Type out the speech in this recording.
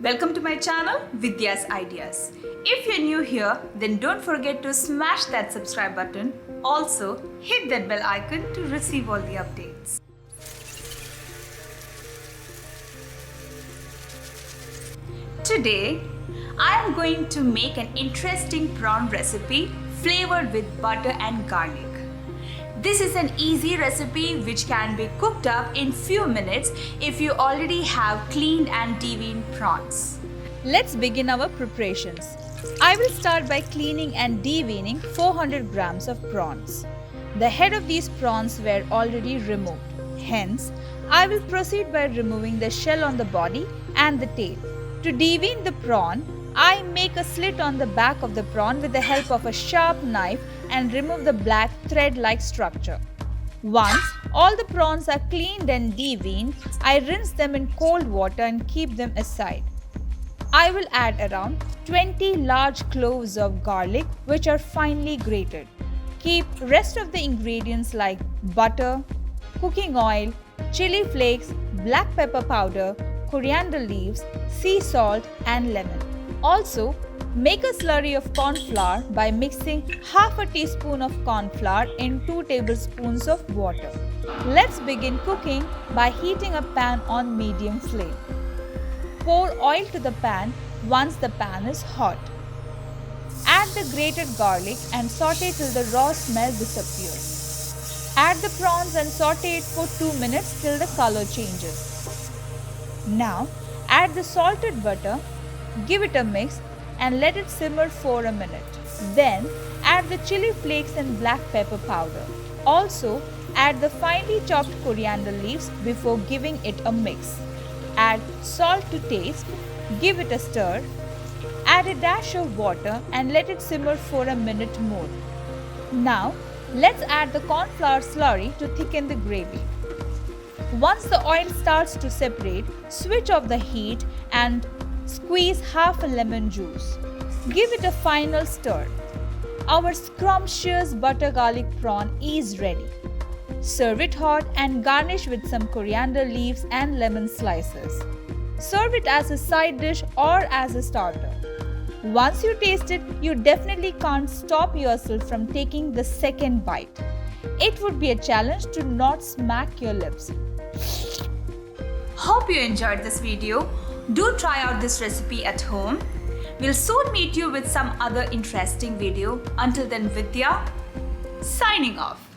Welcome to my channel, Vidya's Ideas. If you're new here, then don't forget to smash that subscribe button. Also, hit that bell icon to receive all the updates. Today, I am going to make an interesting prawn recipe flavored with butter and garlic. This is an easy recipe which can be cooked up in few minutes if you already have cleaned and deveined prawns. Let's begin our preparations. I will start by cleaning and deveining 400 grams of prawns. The head of these prawns were already removed. Hence, I will proceed by removing the shell on the body and the tail. To devein the prawn, I make a slit on the back of the prawn with the help of a sharp knife and remove the black thread-like structure. Once all the prawns are cleaned and deveined, I rinse them in cold water and keep them aside. I will add around 20 large cloves of garlic which are finely grated. Keep rest of the ingredients like butter, cooking oil, chili flakes, black pepper powder, coriander leaves, sea salt and lemon. Also, make a slurry of corn flour by mixing half a teaspoon of corn flour in 2 tablespoons of water. Let's begin cooking by heating a pan on medium flame. Pour oil to the pan once the pan is hot. Add the grated garlic and saute till the raw smell disappears. Add the prawns and saute it for 2 minutes till the color changes. Now, add the salted butter. Give it a mix and let it simmer for a minute. Then add the chili flakes and black pepper powder. Also add the finely chopped coriander leaves before giving it a mix. Add salt to taste. Give it a stir. Add a dash of water and let it simmer for a minute more. Now let's add the corn flour slurry to thicken the gravy. Once the oil starts to separate, switch off the heat and squeeze half a lemon juice. Give it a final stir. Our scrumptious butter garlic prawn is ready. Serve it hot and garnish with some coriander leaves and lemon slices. Serve it as a side dish or as a starter. Once you taste it, you definitely can't stop yourself from taking the second bite. It would be a challenge to not smack your lips. Hope you enjoyed this video. Do try out this recipe at home. We'll soon meet you with some other interesting video. Until then, Vidya signing off.